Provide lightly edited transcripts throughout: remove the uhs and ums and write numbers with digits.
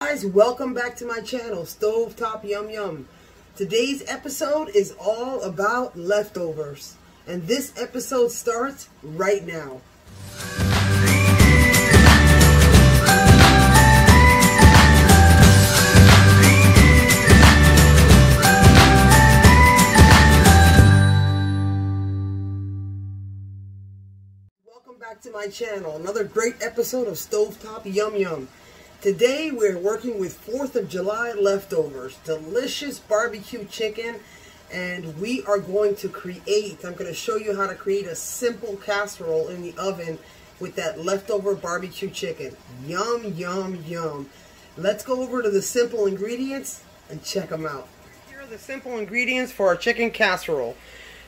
guys, welcome back to my channel, Stovetop Yum Yum. Today's episode is all about leftovers, and this episode starts right now. Welcome back to my channel, another great episode of Stovetop Yum Yum. Today we're working with 4th of July leftovers, delicious barbecue chicken, and we are going to I'm going to show you how to create a simple casserole in the oven with that leftover barbecue chicken. Yum, yum, yum. Let's go over to the simple ingredients and check them out. Here are the simple ingredients for our chicken casserole.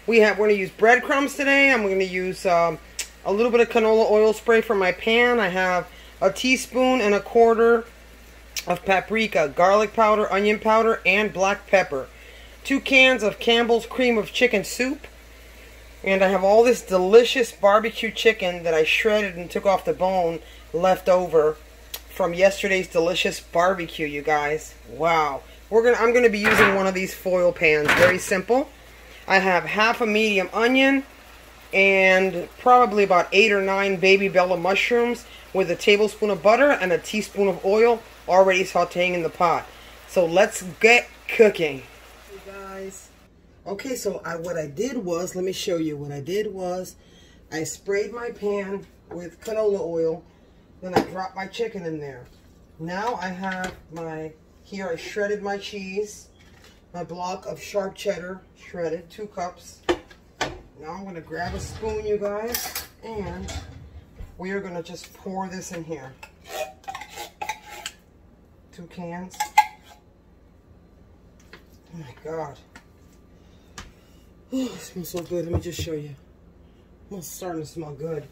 We're going to use breadcrumbs today. I'm going to use a little bit of canola oil spray for my pan. I have a teaspoon and a quarter of paprika, garlic powder, onion powder, and black pepper. 2 cans of Campbell's cream of chicken soup. And I have all this delicious barbecue chicken that I shredded and took off the bone left over from yesterday's delicious barbecue, you guys. Wow. I'm gonna be using one of these foil pans. Very simple. I have half a medium onion and probably about 8 or 9 baby bella mushrooms with a tablespoon of butter and a teaspoon of oil already sauteing in the pot. So let's get cooking. Hey guys. Okay, so what I did was, let me show you. What I did was I sprayed my pan with canola oil, then I dropped my chicken in there. Now I have here I shredded my cheese, my block of sharp cheddar, shredded, 2 cups. Now I'm going to grab a spoon, you guys, and we are going to just pour this in here. 2 cans. Oh my God. Oh, it smells so good. Let me just show you. It's starting to smell good.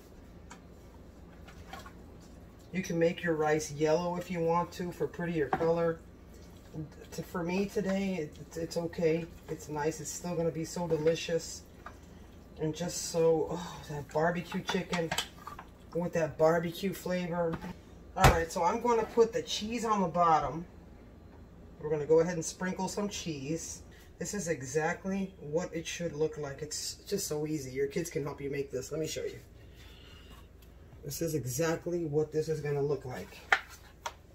You can make your rice yellow if you want to for prettier color. For me today, it's okay. It's nice. It's still going to be so delicious. And just so, that barbecue chicken with that barbecue flavor. Alright, so I'm going to put the cheese on the bottom. We're going to go ahead and sprinkle some cheese. This is exactly what it should look like. It's just so easy. Your kids can help you make this. Let me show you. This is exactly what this is going to look like.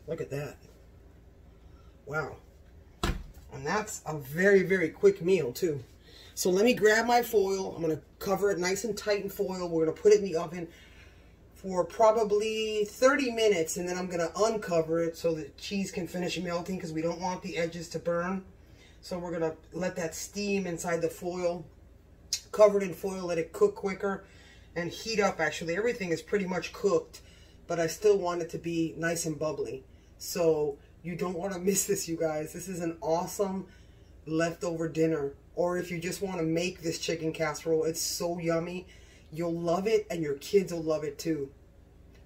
Look at that. Wow. And that's a very, very quick meal too. So let me grab my foil. I'm going to cover it nice and tight in foil. We're going to put it in the oven for probably 30 minutes, and then I'm going to uncover it so the cheese can finish melting because we don't want the edges to burn. So we're going to let that steam inside the foil, covered in foil, let it cook quicker and heat up. Actually, everything is pretty much cooked, but I still want it to be nice and bubbly. So you don't want to miss this, you guys. This is an awesome leftover dinner. Or if you just want to make this chicken casserole, it's so yummy. You'll love it, and your kids will love it too.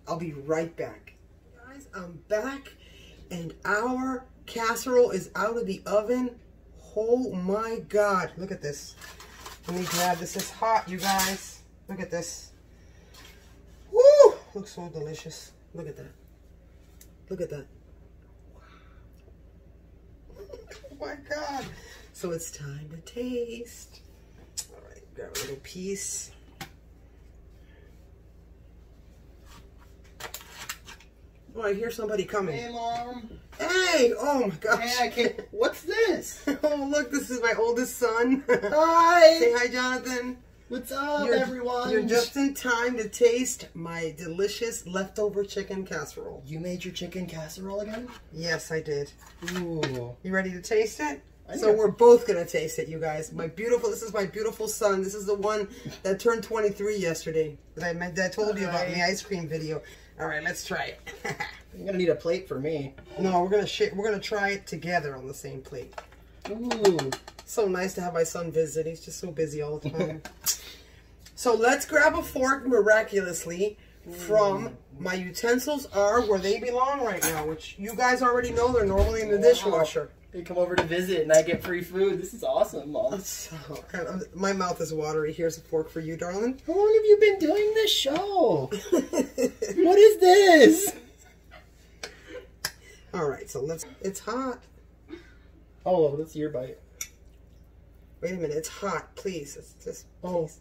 I'll be right back. Guys, I'm back, and our casserole is out of the oven. Oh my God, look at this. Let me grab this. It's hot, you guys. Look at this. Woo! Looks so delicious. Look at that. Look at that. Oh my God. So it's time to taste. All right, grab a little piece. Oh, I hear somebody coming. Hey, Mom. Hey! Oh my gosh. Hey, I can't. What's this? Oh, look, this is my oldest son. Hi. Say hi, Jonathan. What's up, everyone? You're just in time to taste my delicious leftover chicken casserole. You made your chicken casserole again? Yes, I did. Ooh. You ready to taste it? So we're both going to taste it, you guys. This is my beautiful son. This is the one that turned 23 yesterday that I told you about in the ice cream video. All right, let's try it. You're going to need a plate for me. No, we're going to try it together on the same plate. Ooh. So nice to have my son visit. He's just so busy all the time. So let's grab a fork miraculously from my utensils are where they belong right now, which you guys already know they're normally in the dishwasher. They come over to visit and I get free food. This is awesome, Mom. My mouth is watery. Here's a fork for you, darling. How long have you been doing this show? What is this? Alright, so it's hot. Oh, that's your bite. Wait a minute, it's hot, please. It's just, oh,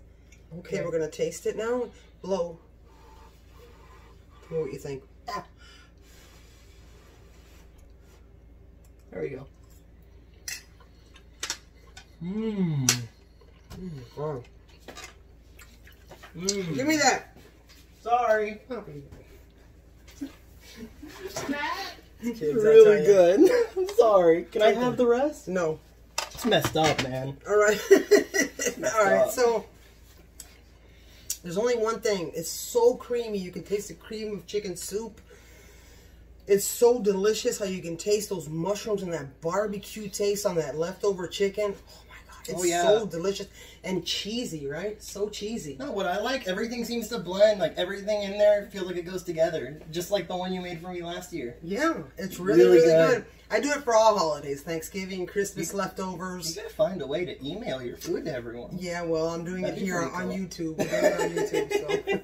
okay, we're gonna taste it now. Blow. Tell me what you think. Ah. There we go. Wow. Give me that. Sorry. Kids, Really good. I'm sorry. Can I have the rest? No. It's messed up, man. Alright. Alright, so there's only one thing. It's so creamy. You can taste the cream of chicken soup. It's so delicious how you can taste those mushrooms and that barbecue taste on that leftover chicken. Oh my god, it's so delicious and cheesy, right? So cheesy. No, what I like, everything seems to blend. Like everything in there feels like it goes together, just like the one you made for me last year. Yeah, it's really good. I do it for all holidays: Thanksgiving, Christmas leftovers. You gotta find a way to email your food to everyone. Yeah, well, I'm doing it here on YouTube. We're doing it on YouTube, so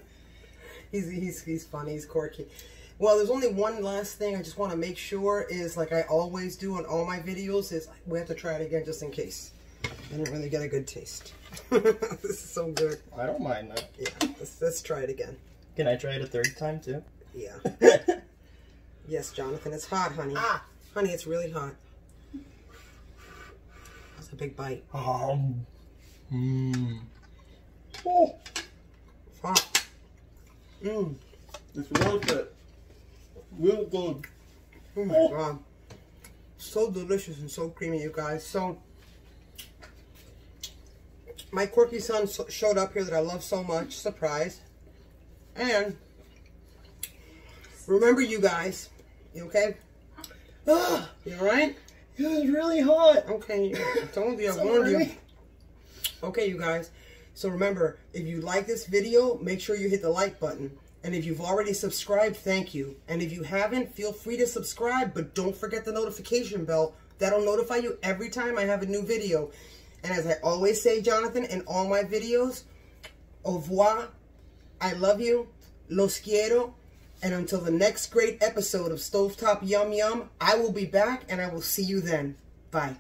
he's funny. He's quirky. Well, there's only one last thing I just want to make sure is, like I always do on all my videos, is we have to try it again just in case. I didn't really get a good taste. This is so good. I don't mind that. Yeah, let's try it again. Can I try it a third time too? Yeah. Yes, Jonathan, it's hot, honey. Honey, it's really hot. That's a big bite. Oh. It's hot. It's worth it. Real good. Oh my god. So delicious and so creamy, you guys. So, my quirky son showed up here that I love so much. Surprise. And, remember you guys. You okay? You alright? It was really hot. Okay, I told you, I warned you. Okay, you guys. So remember, if you like this video, make sure you hit the like button. And if you've already subscribed, thank you. And if you haven't, feel free to subscribe, but don't forget the notification bell. That'll notify you every time I have a new video. And as I always say, Jonathan, in all my videos, au revoir, I love you, los quiero, and until the next great episode of Stovetop Yum Yum, I will be back and I will see you then. Bye.